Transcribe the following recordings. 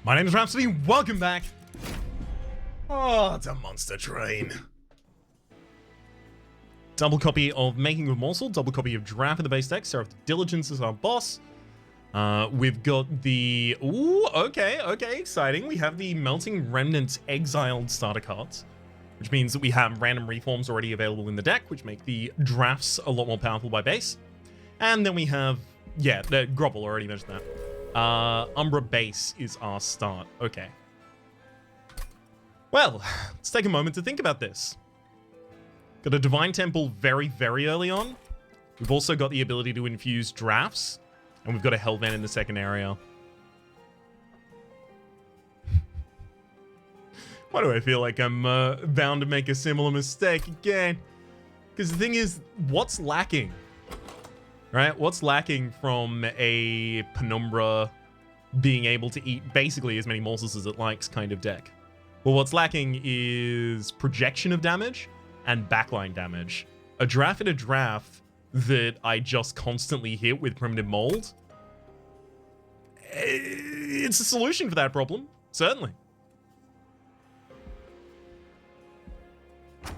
My name is Rhapsody, welcome back. Oh, it's a monster train. Double copy of Making with Morsel, double copy of Draff in the base deck, Seraph Diligence is our boss. We've got the... Ooh, okay, exciting. We have the Melting Remnants Exiled starter cards, which means that we have random reforms already available in the deck, which make the drafts a lot more powerful by base. And then we have... Yeah, Grovel, already mentioned that. Umbra Base is our start. Okay. Well, let's take a moment to think about this. Got a Divine Temple very, very early on. We've also got the ability to infuse drafts. And we've got a Hellvan in the second area. Why do I feel like I'm bound to make a similar mistake again? Because the thing is, what's lacking? Right? What's lacking from a Penumbra being able to eat basically as many morsels as it likes kind of deck? Well, what's lacking is projection of damage and backline damage. A draft and a draft that I just constantly hit with Primitive Mold. It's a solution for that problem, certainly.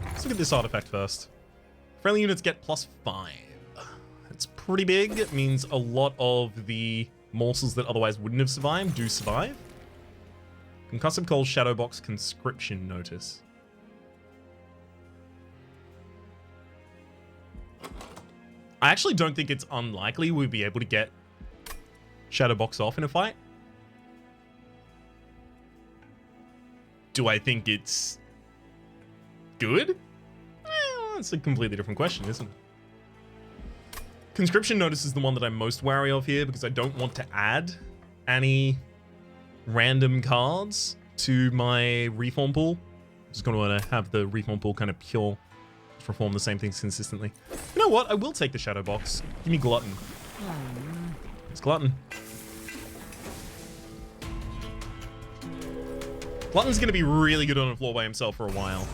Let's look at this artifact first. Friendly units get +5. It's pretty big. It means a lot of the morsels that otherwise wouldn't have survived do survive. Concussive Cold Shadowbox Conscription Notice. I actually don't think it's unlikely we'd be able to get Shadowbox off in a fight. Do I think it's good? Well, that's a completely different question, isn't it? Conscription Notice is the one that I'm most wary of here because I don't want to add any random cards to my reform pool. I'm just going to have the reform pool kind of pure, perform the same things consistently. You know what? I will take the Shadow Box. Give me Glutton. It's Glutton. Glutton's going to be really good on the floor by himself for a while.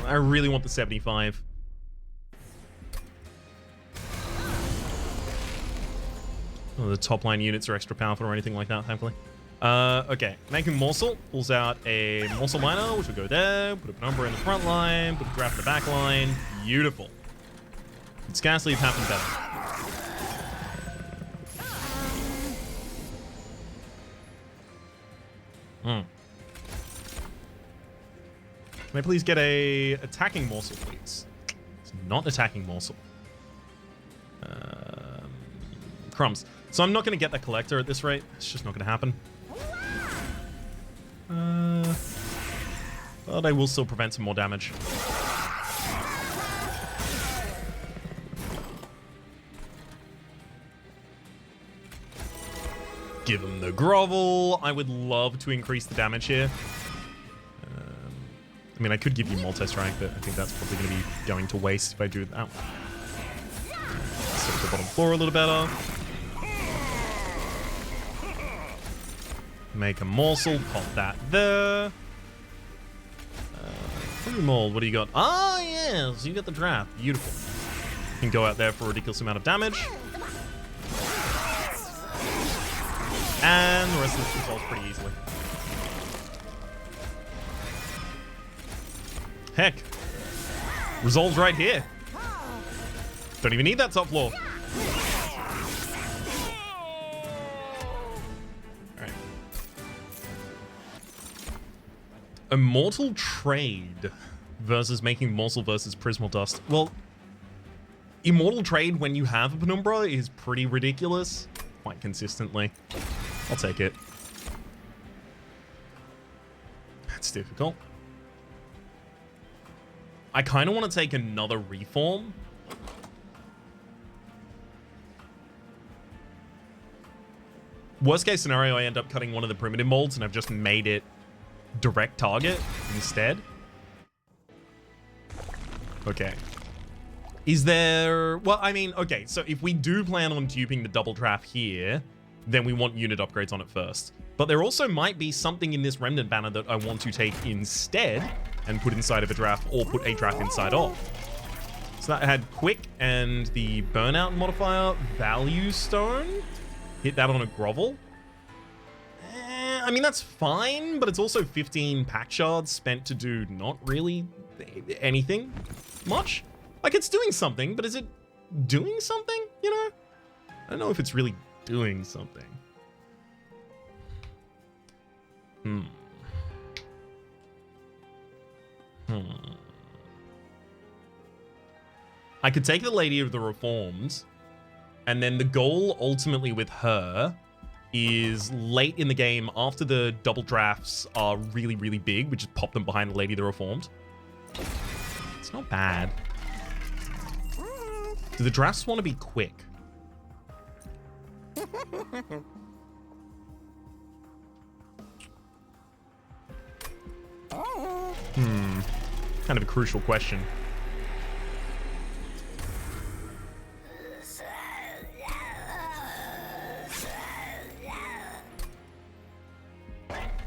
I really want the 75. Oh, the top line units are extra powerful or anything like that, thankfully. Okay, Making Morsel pulls out a Morsel Miner, which will go there. Put a Penumbra in the front line, put a Draft in the back line. Beautiful. Could scarcely have happened better. Can I please get a attacking morsel, please? It's not attacking morsel. Crumbs. So I'm not going to get the collector at this rate. It's just not going to happen. But I will still prevent some more damage. Give him the Grovel. I would love to increase the damage here. I mean, I could give you Multi-Strike, but I think that's probably going to be going to waste if I do that. Set the bottom floor a little better. Make a morsel, pop that there. Mold, what do you got? Ah, yes, you got the draft. Beautiful. You can go out there for a ridiculous amount of damage. And the rest of this resolves pretty easily. Heck. Resolves right here. Don't even need that top floor. Alright. Immortal Trade versus Making Morsel versus Prismal Dust. Well, Immortal Trade when you have a Penumbra is pretty ridiculous. Quite consistently. I'll take it. That's difficult. I kind of want to take another reform. Worst case scenario, I end up cutting one of the primitive molds and I've just made it direct target instead. Okay. Is there... Well, I mean, okay, so if we do plan on duping the double draft here, then we want unit upgrades on it first. But there also might be something in this Remnant banner that I want to take instead and put inside of a draft or put a draft inside of. So that had quick and the burnout modifier, value stone. Hit that on a grovel. I mean, that's fine, but it's also 15 pack shards spent to do not really anything much. Like, it's doing something, but is it doing something, you know? I don't know if it's really doing something. I could take the Lady of the Reformed, and then the goal ultimately with her is late in the game, after the double drafts are really, really big, we just pop them behind the Lady of the Reformed. It's not bad. Do the drafts want to be quick? Kind of a crucial question.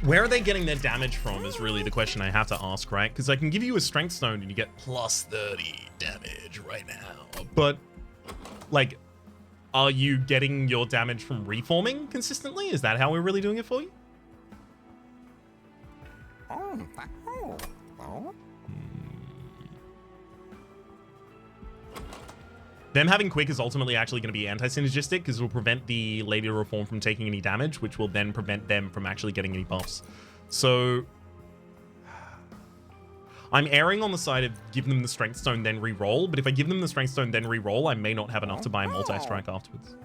Where are they getting their damage from is really the question I have to ask, right? Because I can give you a strength stone and you get plus 30 damage right now. But, like, are you getting your damage from reforming consistently? Is that how we're really doing it for you? Them having quick is ultimately actually going to be anti-synergistic because it will prevent the Lady of Reform from taking any damage, which will then prevent them from actually getting any buffs. So I'm erring on the side of give them the Strength Stone, then re-roll. But if I give them the Strength Stone, then re-roll, I may not have enough to buy a multi-strike afterwards.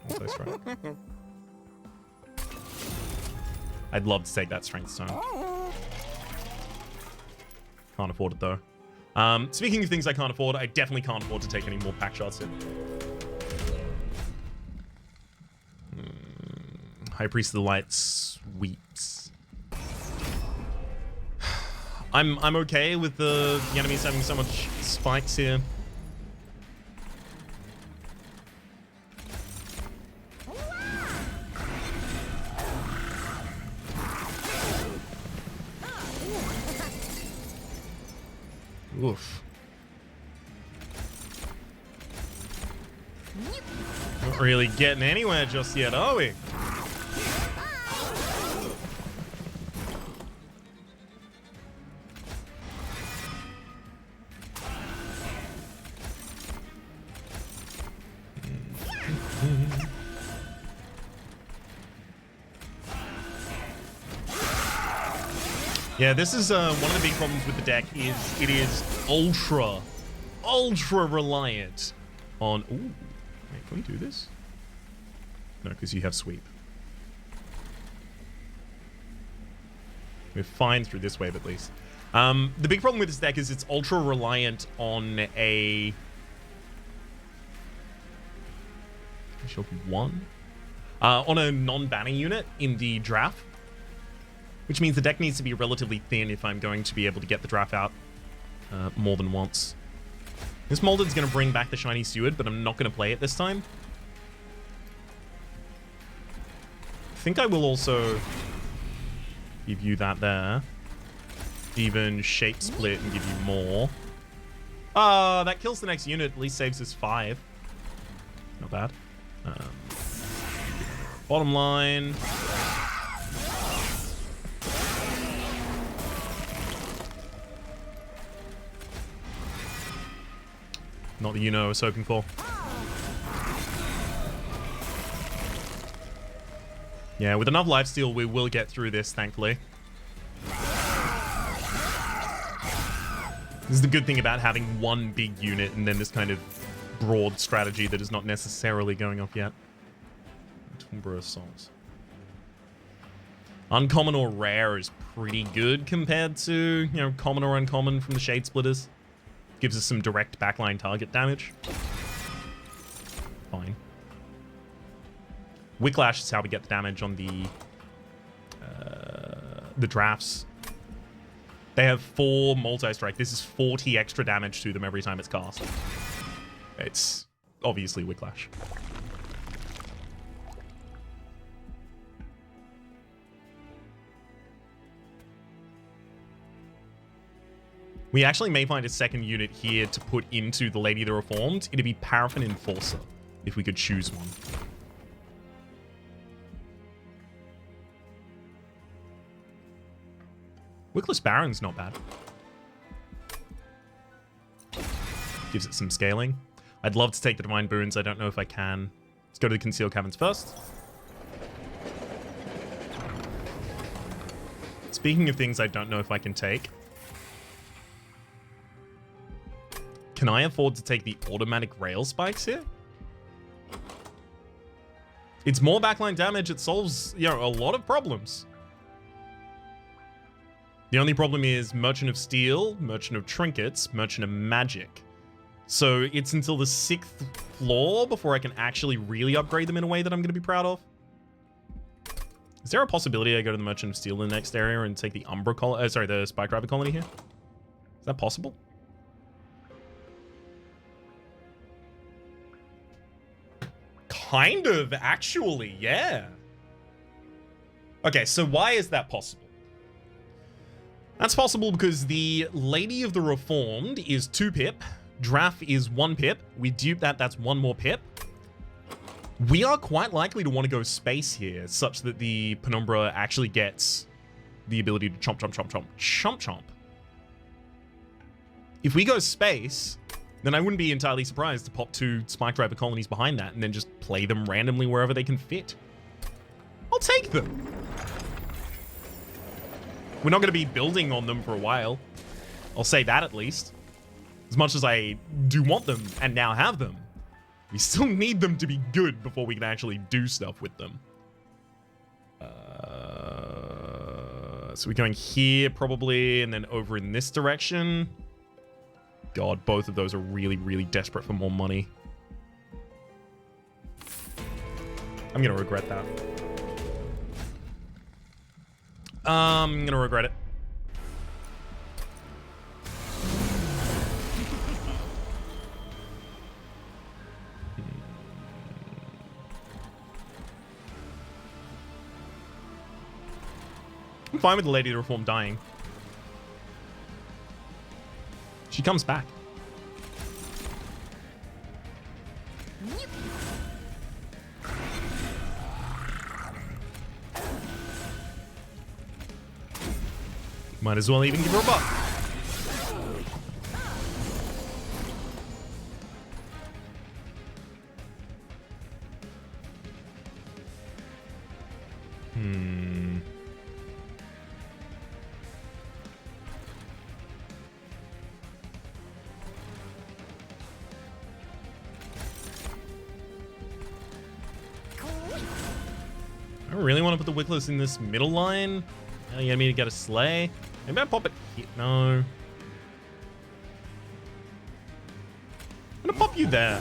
Multi-strike. I'd love to take that Strength Stone. Can't afford it, though. Speaking of things I can't afford, I definitely can't afford to take any more pack shots in. High Priest of the Light sweeps. I'm okay with the enemies having so much spikes here. Oof. Not really getting anywhere just yet, are we? Yeah, this is one of the big problems with the deck is it is ultra reliant on... Ooh, wait, can we do this? No, because you have sweep. We're fine through this wave at least. The big problem with this deck is it's ultra reliant on a... on a non-banner unit in the draft. Which means the deck needs to be relatively thin if I'm going to be able to get the draft out more than once. This Molded's going to bring back the Shiny Steward, but I'm not going to play it this time. I think I will also give you that there. Even Shape Split and give you more. That kills the next unit, at least saves us 5. Not bad. Bottom line... Not the I was hoping for. Yeah, with enough lifesteal, we will get through this, thankfully. This is the good thing about having one big unit and then this kind of broad strategy that is not necessarily going off yet. Tumbra Assault. Uncommon or rare is pretty good compared to, you know, common or uncommon from the Shade Splitters. Gives us some direct backline target damage. Fine. Wicklash is how we get the damage on the drafts. They have 4 multi-strike. This is 40 extra damage to them every time it's cast. It's obviously Wicklash. We actually may find a second unit here to put into the Lady of the Reformed. It'd be Paraffin Enforcer, if we could choose one. Wickless Baron's not bad. Gives it some scaling. I'd love to take the Divine Boons. I don't know if I can. Let's go to the Concealed Caverns first. Speaking of things I don't know if I can take. Can I afford to take the automatic rail spikes here? It's more backline damage. It solves, you know, a lot of problems. The only problem is Merchant of Steel, Merchant of Trinkets, Merchant of Magic. So it's until the 6th floor before I can actually really upgrade them in a way that I'm going to be proud of. Is there a possibility I go to the Merchant of Steel in the next area and take the Umbra colony? Sorry, the Spike-Driver colony here? Is that possible? Kind of, actually, yeah. Okay, so why is that possible? That's possible because the Lady of the Reformed is 2 pip. Draff is 1 pip. We dupe that, that's 1 more pip. We are quite likely to want to go space here, such that the Penumbra actually gets the ability to chomp, chomp, chomp, chomp, chomp, chomp. If we go space, then I wouldn't be entirely surprised to pop 2 Spike-Driver colonies behind that and then just play them randomly wherever they can fit. I'll take them. We're not going to be building on them for a while. I'll say that at least. As much as I do want them and now have them, we still need them to be good before we can actually do stuff with them. So we're going here probably, and then over in this direction. God, both of those are really, really desperate for more money. I'm going to regret that. I'm going to regret it. I'm fine with the Lady of the Reform dying. She comes back. Might as well even give her a buff. I really want to put the Wickless in this middle line. You get me to get a sleigh. Maybe I pop it here. No. I'm gonna pop you there.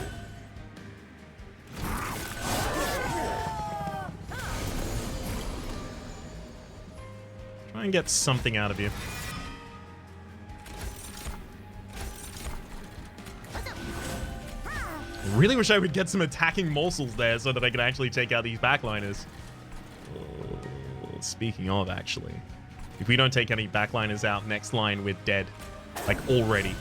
Try and get something out of you. Really wish I would get some attacking morsels there so that I could actually take out these backliners. Speaking of, actually, if we don't take any backliners out, next line, we're dead. Like, already.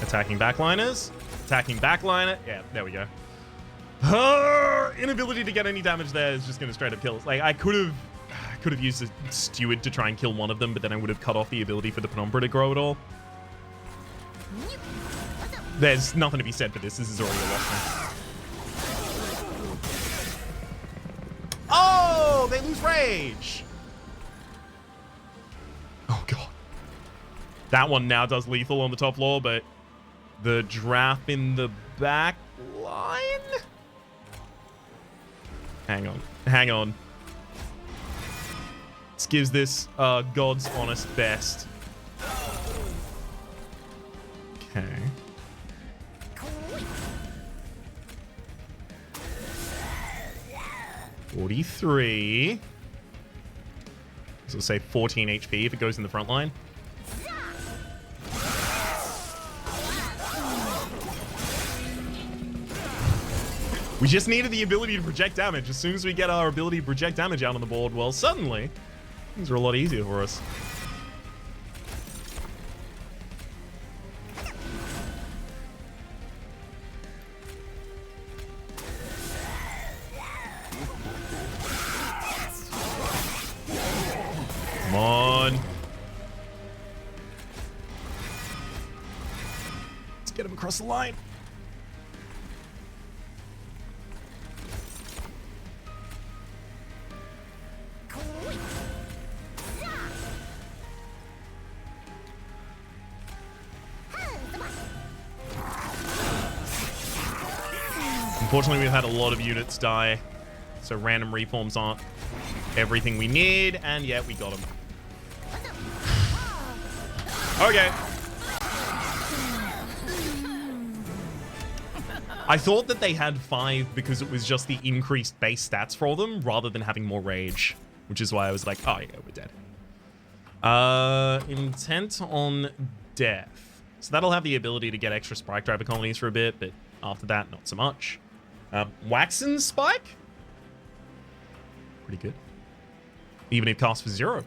Attacking backliners. Attacking backliner. Yeah, there we go. Inability to get any damage there is just going to straight up kill us. Like, I could have used a steward to try and kill one of them, but then I would have cut off the ability for the Penumbra to grow at all. There's nothing to be said for this. This is already a loss. Oh, they lose rage. Oh, God. That one now does lethal on the top floor, but the Draff in the back line? Hang on. Hang on. This gives this God's honest best. Okay. $43. So we'll say 14 HP if it goes in the front line. We just needed the ability to project damage. As soon as we get our ability to project damage out on the board, well, suddenly, things are a lot easier for us. Come on. Let's get him across the line. Unfortunately, we've had a lot of units die, so random reforms aren't everything we need, and yet we got them. Okay. I thought that they had 5 because it was just the increased base stats for them, rather than having more rage, which is why I was like, oh yeah, we're dead. Intent on death. So that'll have the ability to get extra Spikedriver colonies for a bit, but after that, not so much. Waxen Spike? Pretty good. Even if cast for 0.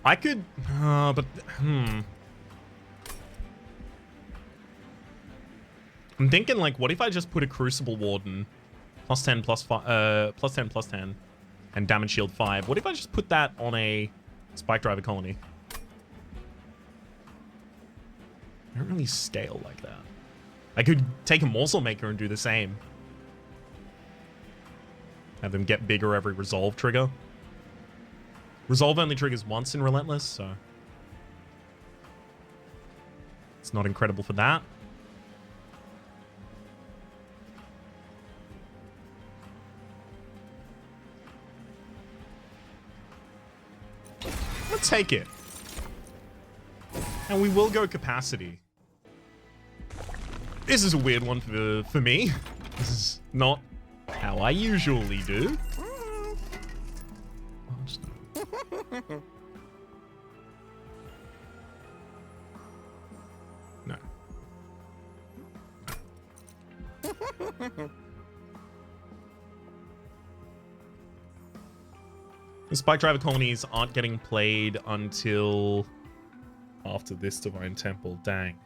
I could, but, I'm thinking, like, what if I just put a Crucible Warden, plus 10, plus 10, plus 10, and damage shield 5? What if I just put that on a Spikedriver colony? I don't really scale like that. I could take a Morsel Maker and do the same. Have them get bigger every Resolve trigger. Resolve only triggers once in Relentless, so it's not incredible for that. Let's take it. And we will go capacity. This is a weird one for me. This is not how I usually do. No. The Spikedriver colonies aren't getting played until after this Divine Temple. Dang.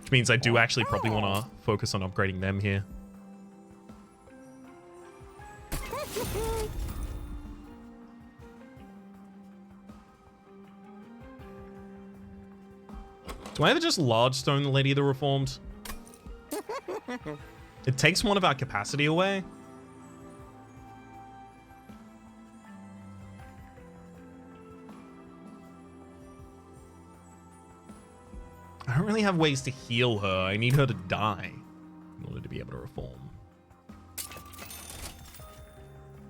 Which means I do actually probably want to focus on upgrading them here. Do I ever just large stone the Lady of the Reformed? It takes one of our capacity away. I don't really have ways to heal her. I need her to die in order to be able to reform.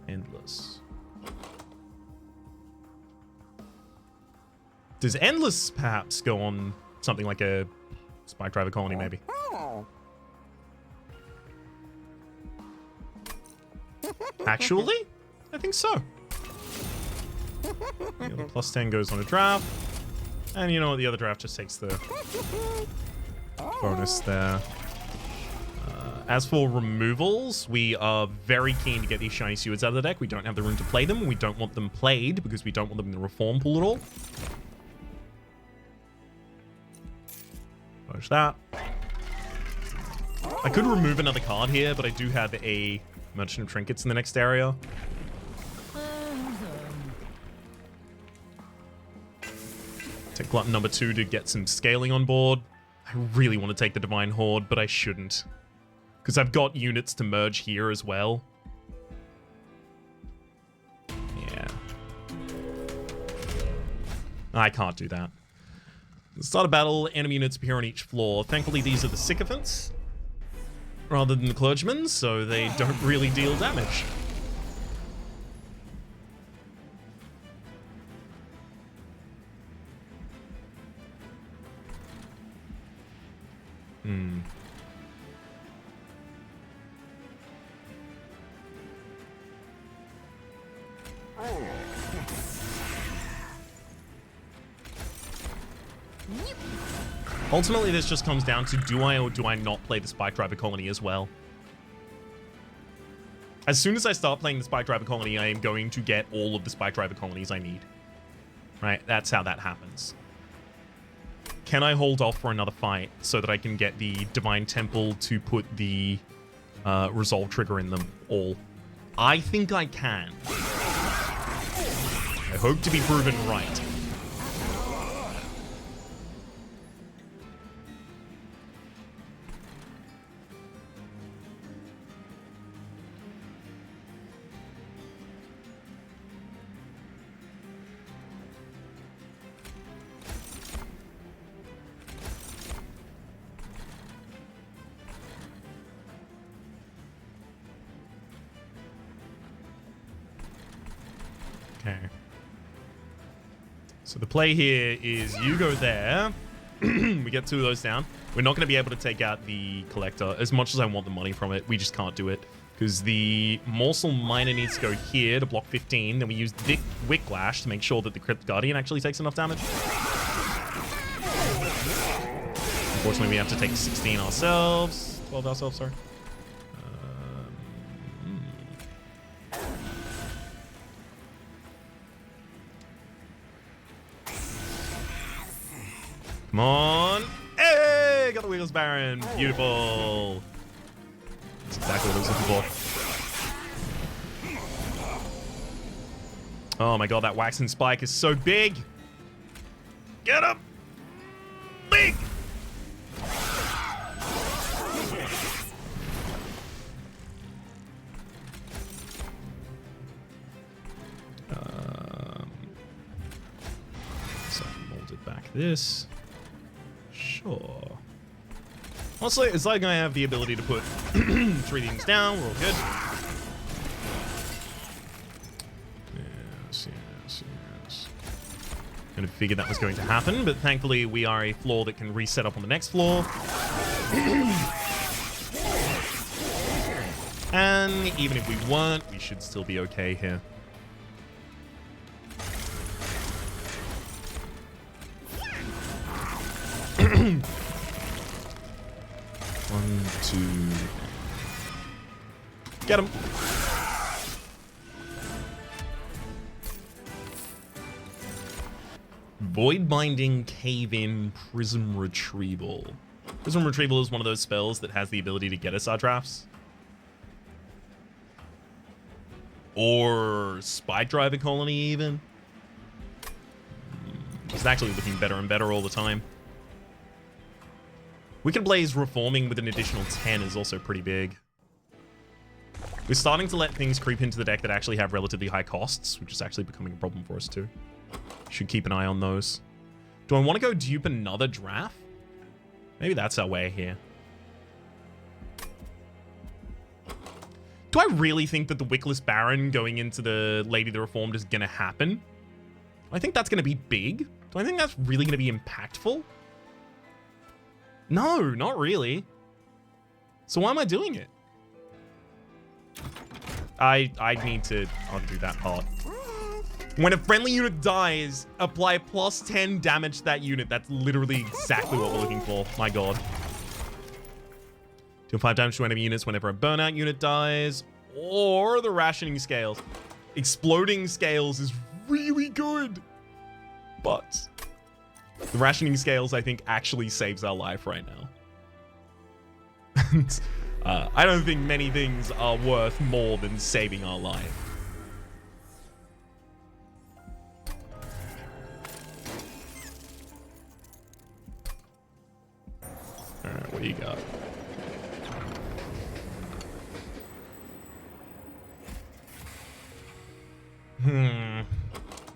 Endless. Does Endless perhaps go on something like a Spikedriver colony, maybe? Actually, I think so. The other plus 10 goes on a draft. And you know what? The other draft just takes the bonus there. As for removals, we are very keen to get these shiny stewards out of the deck. We don't have the room to play them. We don't want them played because we don't want them in the reform pool at all. Push that. I could remove another card here, but I do have a Merchant of Trinkets in the next area. Take Glutton number 2 to get some scaling on board. I really want to take the Divine Horde, but I shouldn't. Because I've got units to merge here as well. Yeah. I can't do that. Start a battle, enemy units appear on each floor. Thankfully, these are the Sycophants rather than the Clergymen, so they don't really deal damage. Ultimately, this just comes down to do I or do I not play the Spikedriver colony as well? As soon as I start playing the Spikedriver colony, I am going to get all of the Spikedriver colonies I need. Right? That's how that happens. Can I hold off for another fight so that I can get the Divine Temple to put the Resolve trigger in them all? I think I can. I hope to be proven right. Okay. So the play here is you go there. We get 2 of those down. We're not going to be able to take out the Collector. As much as I want the money from it, we just can't do it. Because the Morsel Miner needs to go here to block 15. Then we use Whiplash to make sure that the Crypt Guardian actually takes enough damage. Unfortunately, we have to take 16 ourselves. 12 ourselves, sorry. Come on. Hey, got the Wheels Baron. Beautiful. That's exactly what I was looking for. Oh my god, that Wax and Spike is so big. Get him. Big. So I molded back this. Sure. Honestly, it's like I have the ability to put 3 things down. We're all good. Yes. Kind of figured that was going to happen, but thankfully we are a floor that can reset up on the next floor. And even if we weren't, we should still be okay here. One, two. Get him. Void Binding, Cave In, Prism Retrieval. Prism Retrieval is one of those spells that has the ability to get us our drafts. Or Spikedriver Colony, even. It's actually looking better and better all the time. Wicked Blaze reforming with an additional 10 is also pretty big. We're starting to let things creep into the deck that actually have relatively high costs, which is actually becoming a problem for us too. Should keep an eye on those. Do I want to go dupe another Draff? Maybe that's our way here. Do I really think that the Wickless Baron going into the Lady the Reformed is going to happen? I think that's going to be big. Do I think that's really going to be impactful? No, not really. So why am I doing it? I need to undo that part. When a friendly unit dies, apply plus 10 damage to that unit. That's literally exactly what we're looking for. My god. Deal 5 damage to enemy units whenever a burnout unit dies. Or the rationing scales. Exploding scales is really good. But the rationing scales, I think, actually saves our life right now. And I don't think many things are worth more than saving our life. Alright, what do you got?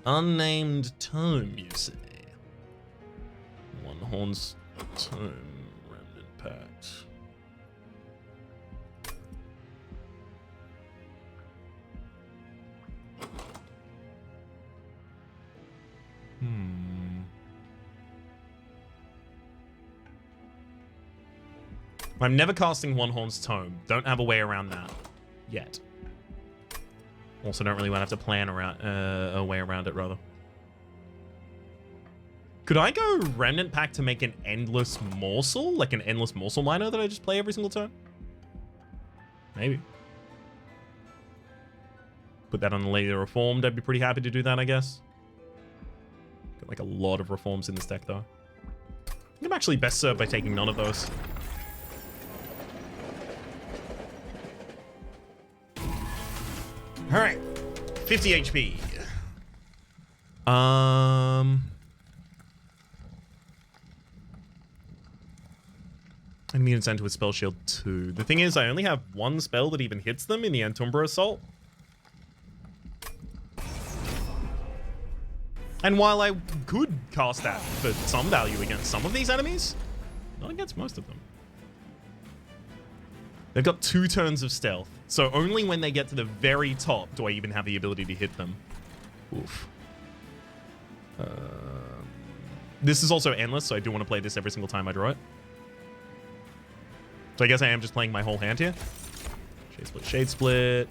Unnamed tome, you say? One Horn's Tome, Remnant Pact. I'm never casting One Horn's Tome. Don't have a way around that. Yet. Also, don't really want to have to plan around a way around it, rather. Could I go Remnant Pack to make an endless morsel? Like an endless morsel miner that I just play every single turn? Maybe. Put that on the later Reformed. I'd be pretty happy to do that, I guess. Got like a lot of Reforms in this deck, though. I think I'm actually best served by taking none of those. All right, 50 HP. Enemy incentive with Spell Shield 2. The thing is, I only have one spell that even hits them in the Antumbra Assault. And while I could cast that for some value against some of these enemies, not against most of them. They've got 2 turns of stealth, so only when they get to the very top do I even have the ability to hit them. Oof. This is also endless, so I do want to play this every single time I draw it. So I guess I am just playing my whole hand here. Shade Split, Shade Split.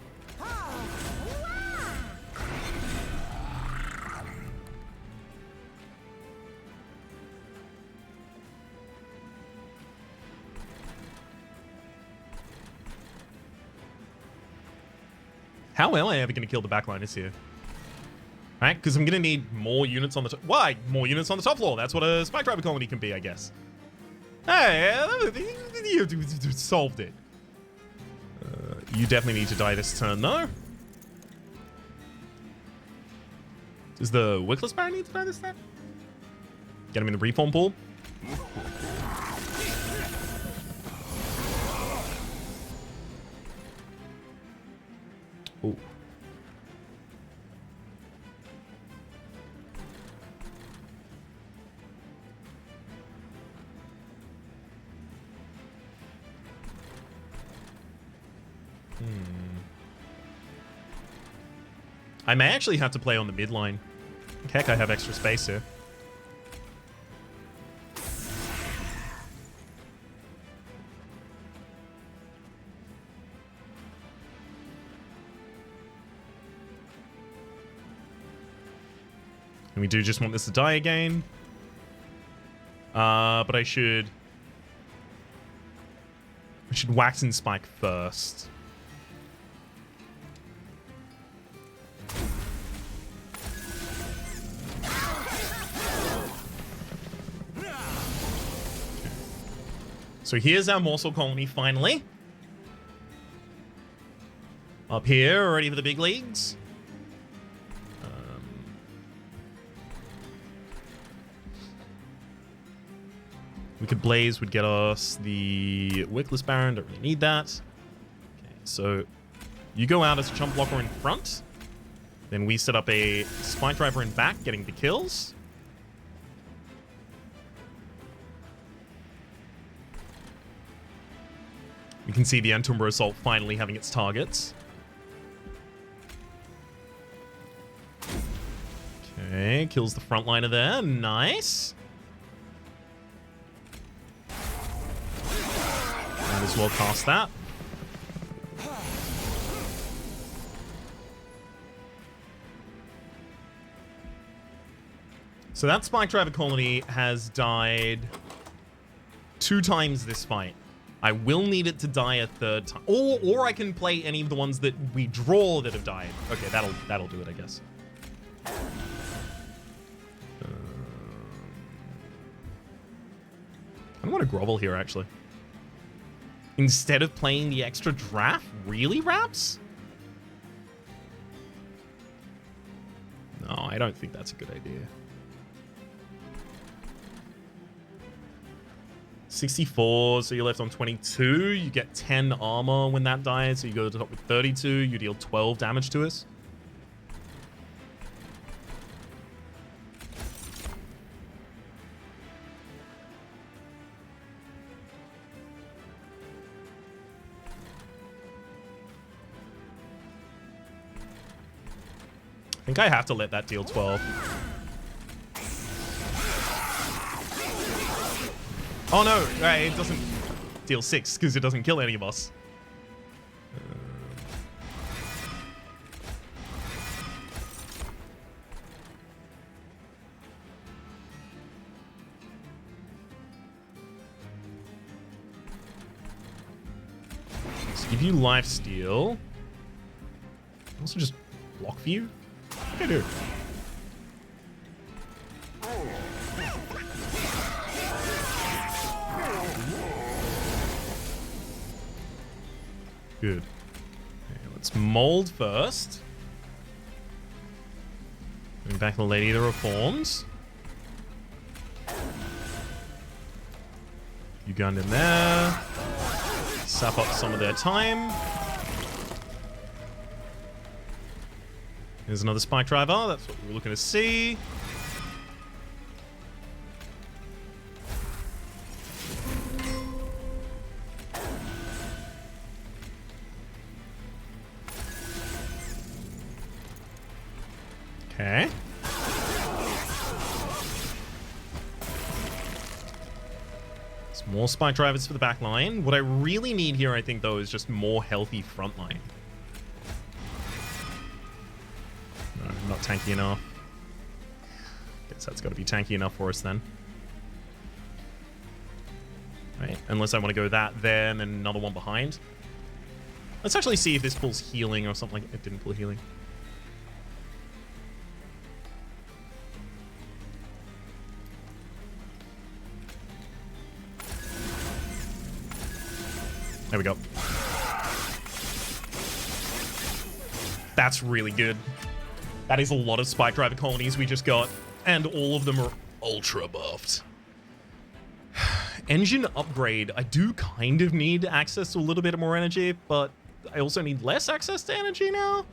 How am I ever going to kill the backliners here? Right? Because I'm going to need more units on the top. Why? More units on the top floor. That's what a Spike-Driver colony can be, I guess. Hey, you solved it. You definitely need to die this turn, though. Does the Wickless Baron need to die this turn? Get him in the reform pool. Ooh. I may actually have to play on the mid line. Heck, I have extra space here. And we do just want this to die again. But I should wax and spike first. So here's our morsel colony finally. Up here, ready for the big leagues. Wicked Blaze would get us the Wickless Baron. Don't really need that. Okay, so you go out as a chump blocker in front. Then we set up a Spike Driver in back, getting the kills. We can see the Antumbra Assault finally having its targets. Okay, kills the frontliner there. Nice. Might as well cast that. So that Spike Driver colony has died 2 times this fight. I will need it to die a 3rd time. Or I can play any of the ones that we draw that have died. Okay, that'll do it, I guess. I don't want to grovel here, actually. Instead of playing the extra draft? Really, Raps? No, I don't think that's a good idea. 64, so you're left on 22. You get 10 armor when that dies, so you go to the top with 32. You deal 12 damage to us. I think I have to let that deal 12. Oh no, right, it doesn't deal 6 because it doesn't kill any of us. Give you life steal. Also just block for you. What can I do? Good. Okay, let's mold first. Bring back the Lady of the Reforms. You gunned in there. Sap up some of their time. Here's another Spike Driver. That's what we were looking to see. Okay. Some more Spike Drivers for the back line. What I really need here, I think, though, is just more healthy front line. No, not tanky enough. Guess that's got to be tanky enough for us then. Right, unless I want to go that there and then another one behind. Let's actually see if this pulls healing or something. It didn't pull healing. There we go. That's really good. That is a lot of Spike Driver colonies we just got. And all of them are ultra buffed. Engine upgrade. I do kind of need access to a little bit more energy, but I also need less access to energy now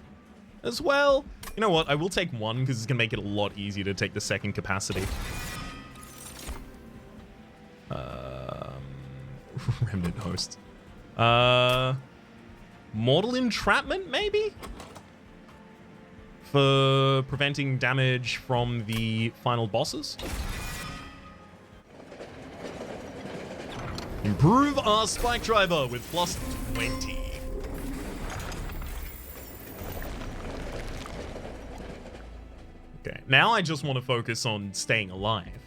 as well. You know what? I will take one because it's going to make it a lot easier to take the second capacity. Remnant host. Mortal entrapment, maybe? For preventing damage from the final bosses. Improve our Spike Driver with plus 20. Okay, now I just want to focus on staying alive.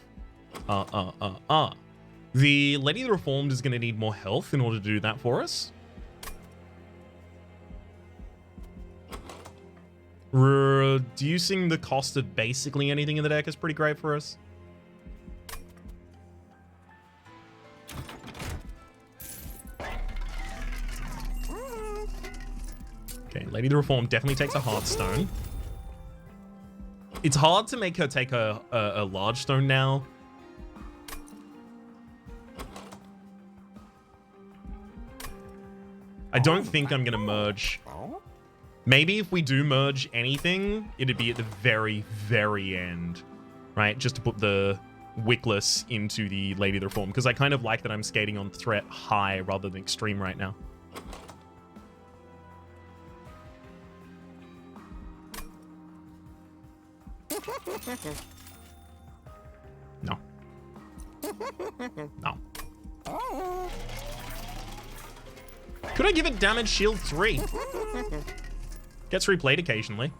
The Lady of the Reformed is going to need more health in order to do that for us. Reducing the cost of basically anything in the deck is pretty great for us. Okay, Lady of the Reformed definitely takes a Hearthstone. It's hard to make her take a large stone now. I don't think I'm going to merge. Maybe if we do merge anything, it'd be at the very, very end, right? Just to put the Wickless into the Lady of the Reform, because I kind of like that I'm skating on threat high rather than extreme right now. No. No. Could I give it damage shield 3? Gets replayed occasionally.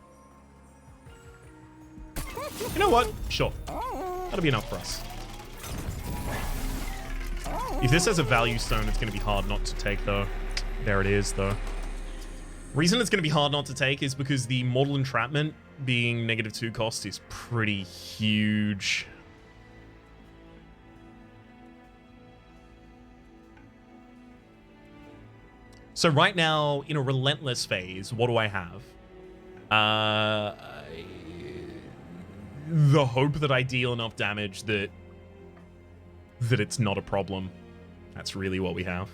You know what? Sure. That'll be enough for us. If this has a value stone, it's going to be hard not to take, though. There it is, though. Reason it's going to be hard not to take is because the Mortal Entrapment being -2 cost is pretty huge. So right now, in a Relentless phase, what do I have? The hope that I deal enough damage that it's not a problem. That's really what we have.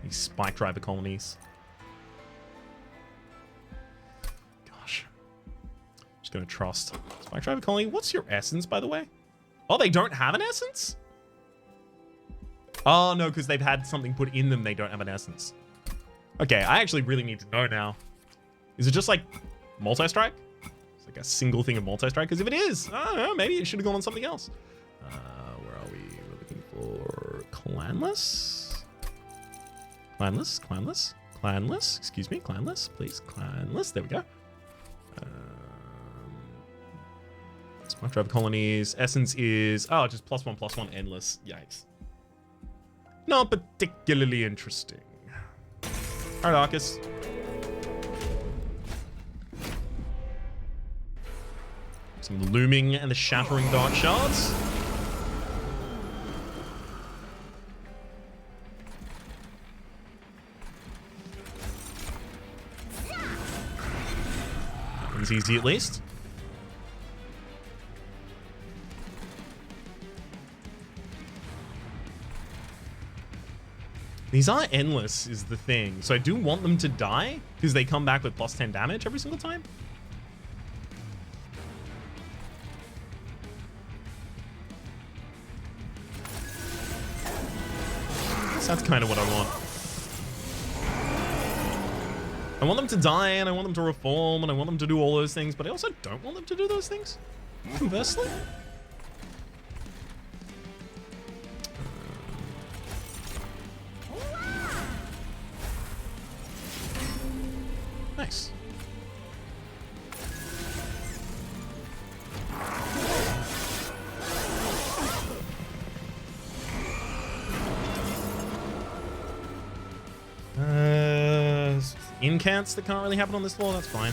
These Spike Driver colonies. Gosh. Just gonna trust. Spike Driver colony, what's your essence, by the way? Oh, they don't have an essence? Oh, no, because they've had something put in them. They don't have an essence. Okay, I actually really need to know now. Is it just like multi-strike? It's like a single thing of multi-strike? Because if it is, I don't know, maybe it should have gone on something else. Where are we? We're looking for Clanless? Clanless? Excuse me, Clanless, please. Clanless, there we go. Smart Drive colonies. Essence is, just +1/+1 endless. Yikes. Not particularly interesting. Alright, Arcus. Some looming and the shattering dark shards. That was easy at least. These are endless is the thing. So I do want them to die because they come back with plus 10 damage every single time. So that's kind of what I want. I want them to die and I want them to reform and I want them to do all those things, but I also don't want them to do those things. Conversely. Nice. Incants that can't really happen on this floor, that's fine.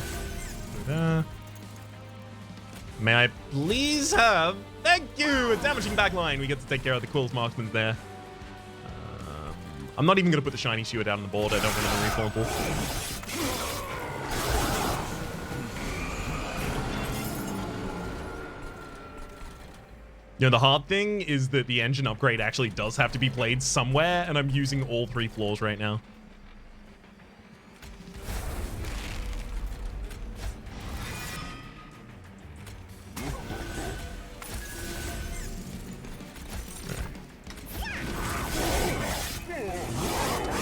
May I please have, thank you, a damaging backline. We get to take care of the Quill's marksmen there. I'm not even going to put the shiny Shewer down on the board. I don't want to reform pool. You know, the hard thing is that the engine upgrade actually does have to be played somewhere, and I'm using all 3 floors right now.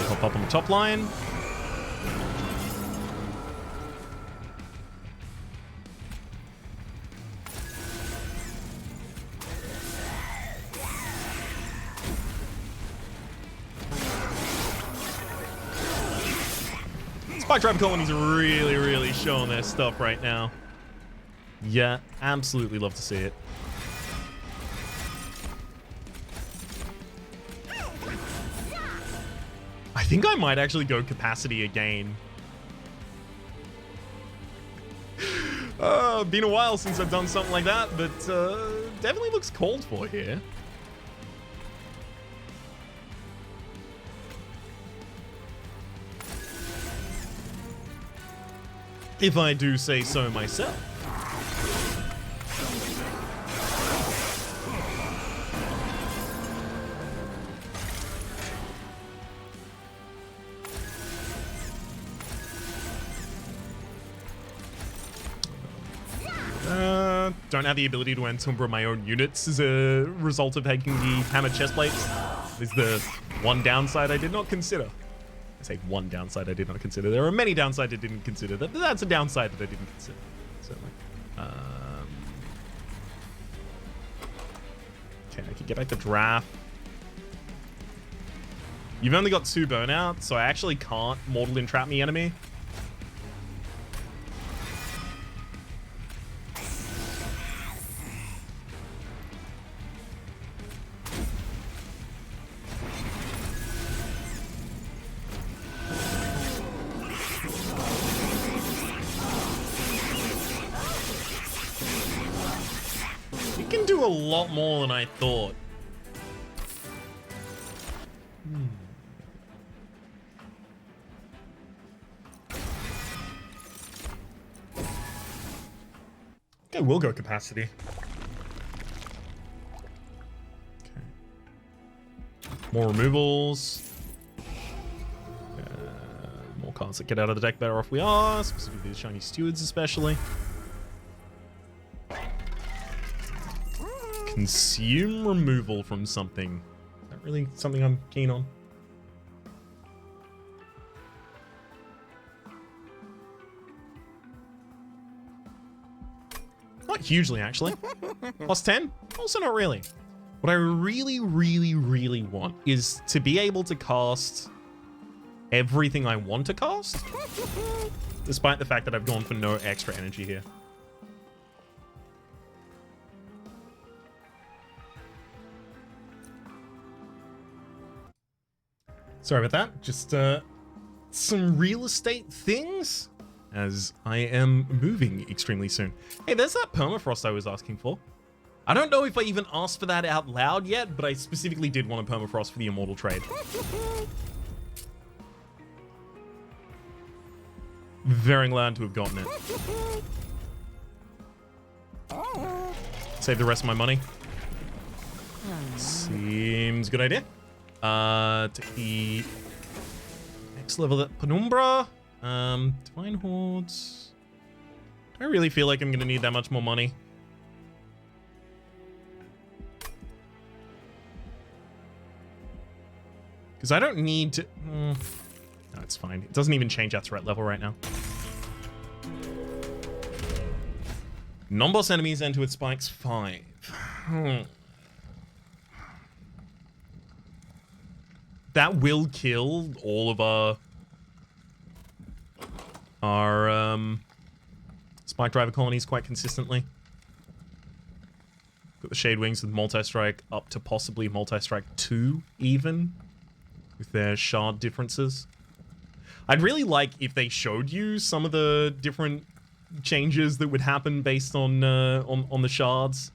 Hop up on the top line. Spikedriver colonies are really showing their stuff right now. Yeah, absolutely love to see it. I think I might actually go capacity again. Been a while since I've done something like that, but definitely looks called for here. If I do say so myself. Don't have the ability to encumber my own units as a result of taking the hammered chest plates. Is the one downside I did not consider. I say one downside I did not consider. There are many downsides I didn't consider. That's a downside that I didn't consider. Certainly. Okay, I can get back to Draff. You've only got 2 burnout, so I actually can't mortal entrap me enemy. A lot more than I thought. Okay, we'll go capacity. Okay. More removals. More cards that get out of the deck, better off we are. Specifically the shiny stewards, especially. Consume removal from something. Is that really something I'm keen on? Not hugely, actually. Plus 10? Also not really. What I really want is to be able to cast everything I want to cast, despite the fact that I've gone for no extra energy here. Sorry about that. Just some real estate things, as I am moving extremely soon. Hey, there's that permafrost I was asking for. I don't know if I even asked for that out loud yet, but I specifically did want a permafrost for the immortal trade. Very glad to have gotten it. Save the rest of my money. Seems a good idea. Take the next level at Penumbra. Divine Hordes. I really feel like I'm gonna need that much more money. Because I don't need to... no, it's fine. It doesn't even change our threat level right now. Non-boss enemies enter with spikes 5. That will kill all of our spike driver colonies quite consistently. Got the Shade Wings with multi-strike up to possibly multi-strike 2 even, with their shard differences. I'd really like if they showed you some of the different changes that would happen based on the shards.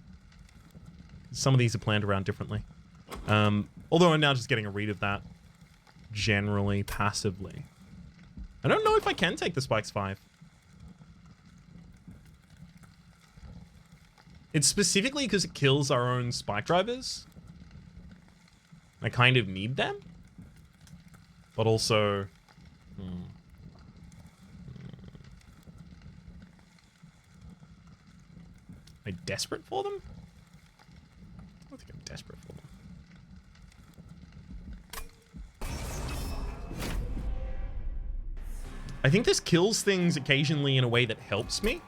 Some of these are planned around differently. Although I'm now just getting a read of that generally passively. I don't know if I can take the spikes 5. It's specifically because it kills our own spike drivers. I kind of need them. But also... Am I desperate for them? I don't think I'm desperate for them. I think this kills things occasionally in a way that helps me.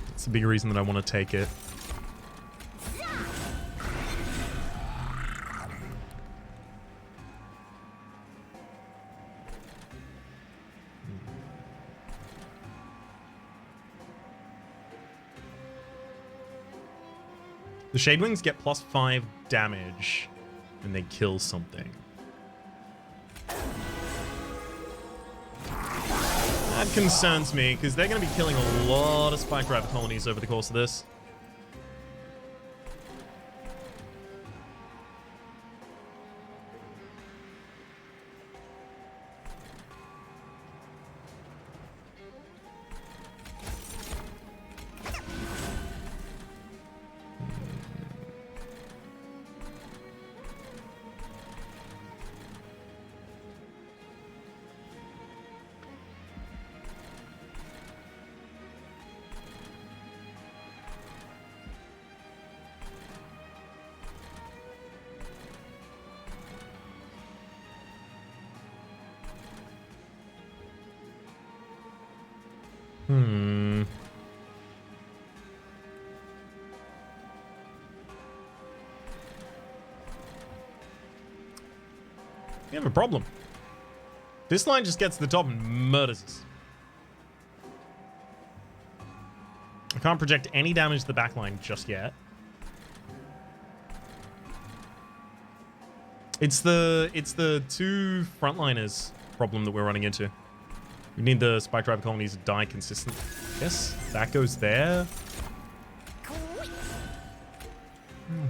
That's the big reason that I want to take it. The Shade Wings get +5 damage when they kill something. That concerns me, because they're going to be killing a lot of spike driver colonies over the course of this. We have a problem. This line just gets to the top and murders us. I can't project any damage to the back line just yet. It's the 2 frontliners problem that we're running into. We need the spike driver colonies to die consistently. Yes, that goes there.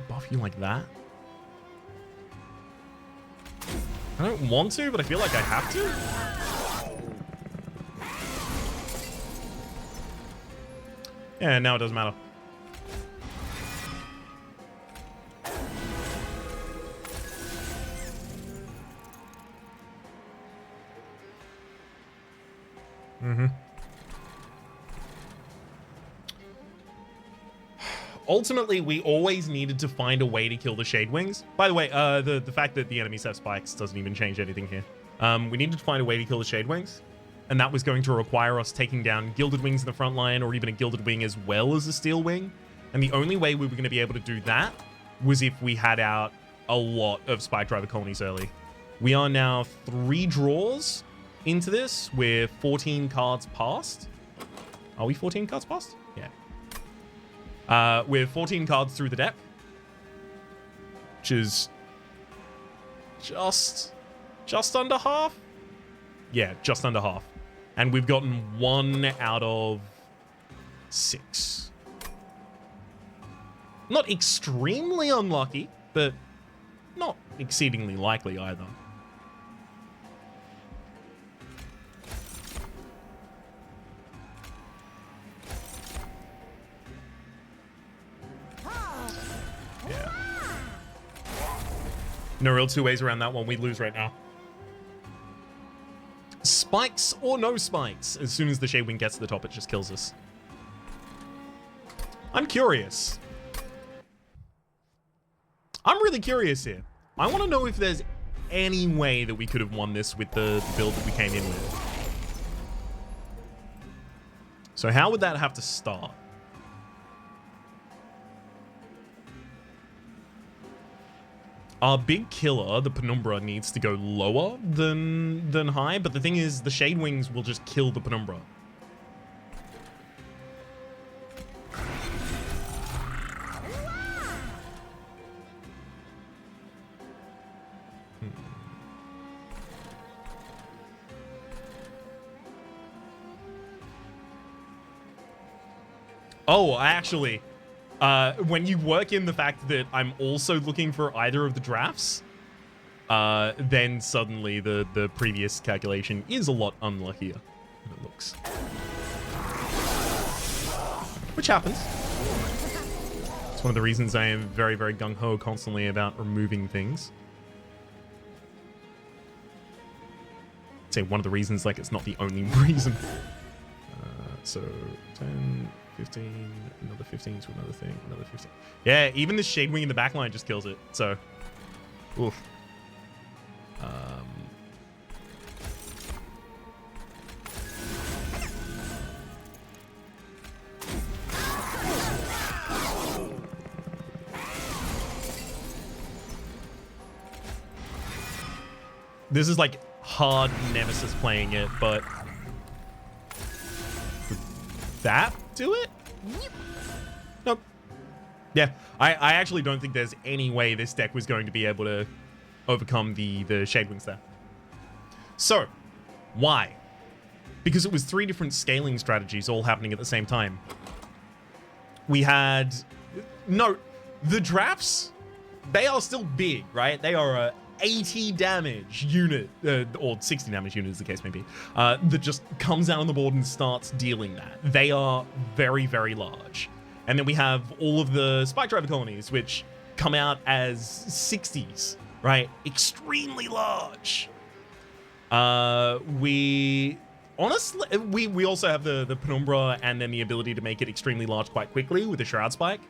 Buff you like that. I don't want to, but I feel like I have to. Yeah, now it doesn't matter. Ultimately, we always needed to find a way to kill the Shade Wings. By the way, the fact that the enemies have spikes doesn't even change anything here. We needed to find a way to kill the Shade Wings, and that was going to require us taking down Gilded Wings in the front line, or even a Gilded Wing as well as a Steel Wing. And the only way we were going to be able to do that was if we had out a lot of Spike Driver colonies early. We are now 3 draws into this. We're 14 cards past. Are we 14 cards past? Yeah. We're 14 cards through the deck, which is just just under half? Yeah, just under half. And we've gotten 1 out of 6. Not extremely unlucky, but not exceedingly likely either. Yeah. No real two ways around that one. We lose right now. Spikes or no spikes? As soon as the Shade Wing gets to the top, it just kills us. I'm curious. I'm really curious here. I want to know if there's any way that we could have won this with the build that we came in with. So how would that have to start? Our big killer, the Penumbra, needs to go lower than high, but the thing is, the Shade Wings will just kill the Penumbra. Oh, actually, when you work in the fact that I'm also looking for either of the drafts, then suddenly the previous calculation is a lot unluckier than it looks. Which happens. It's one of the reasons I am very, very gung-ho constantly about removing things. I'd say one of the reasons, like it's not the only reason. So 10... 15, another 15 to another thing, another 15. Yeah, even the Shade Wing in the backline just kills it. So, oof. This is like hard Nemesis playing it, but would that do it? Nope. Yeah, I actually don't think there's any way this deck was going to be able to overcome the Shade Wings there. So, why? Because it was 3 different scaling strategies all happening at the same time. We had... No, the drafts, they are still big, right? They are a 80 damage unit, or 60 damage unit as the case may be, that just comes out on the board and starts dealing that. They are very, very large. And then we have all of the Spikedriver colonies, which come out as 60s, right? Extremely large. We honestly, we also have the Penumbra and then the ability to make it extremely large quite quickly with the Shroud Spike.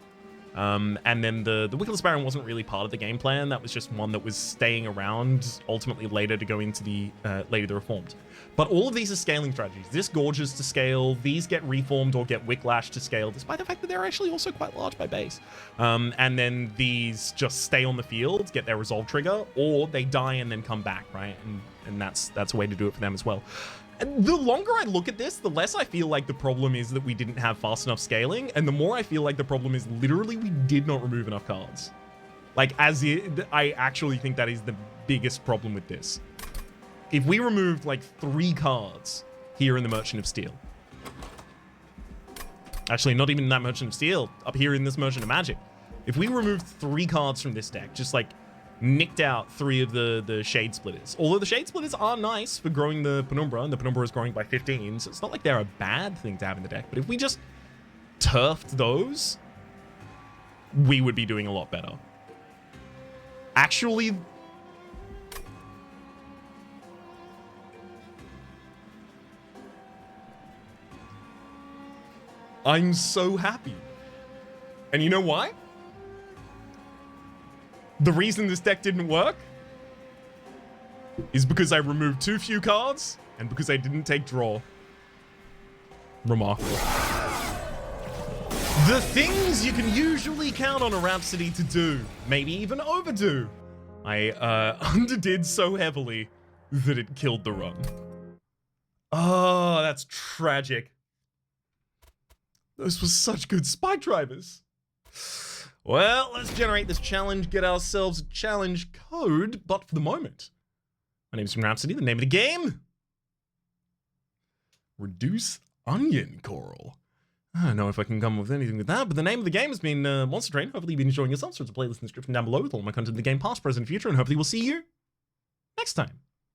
And then the Wickless Baron wasn't really part of the game plan. That was just one that was staying around ultimately later to go into the later the Reformed. But all of these are scaling strategies. This Gorges to scale, these get reformed or get Wicklash to scale, despite the fact that they're actually also quite large by base. And then these just stay on the field, get their resolve trigger, or they die and then come back, right? And that's a way to do it for them as well. And the longer I look at this, the less I feel like the problem is that we didn't have fast enough scaling, and the more I feel like the problem is literally we did not remove enough cards. Like, I actually think that is the biggest problem with this. If we removed like 3 cards here in the Merchant of Steel, actually not even that Merchant of Steel, up here in this Merchant of Magic, if we removed 3 cards from this deck, just like nicked out 3 of the Shade Splitters. Although the Shade Splitters are nice for growing the Penumbra, and the Penumbra is growing by 15, so it's not like they're a bad thing to have in the deck, but if we just turfed those, we would be doing a lot better. Actually, I'm so happy. And you know why? The reason this deck didn't work is because I removed too few cards and because I didn't take draw. Remarkable. The things you can usually count on a Rhapsody to do, maybe even overdo, I underdid so heavily that it killed the run. Oh, that's tragic. Those were such good Spikedrivers. Well, let's generate this challenge, get ourselves a challenge code, but for the moment, My name is Rhapsody. The name of the game? Reduce onion coral. I don't know if I can come up with anything with that, but the name of the game has been Monster Train. Hopefully you've been enjoying yourself. So there's a playlist in the description down below with all my content in the game, past, present, future, and hopefully we'll see you next time.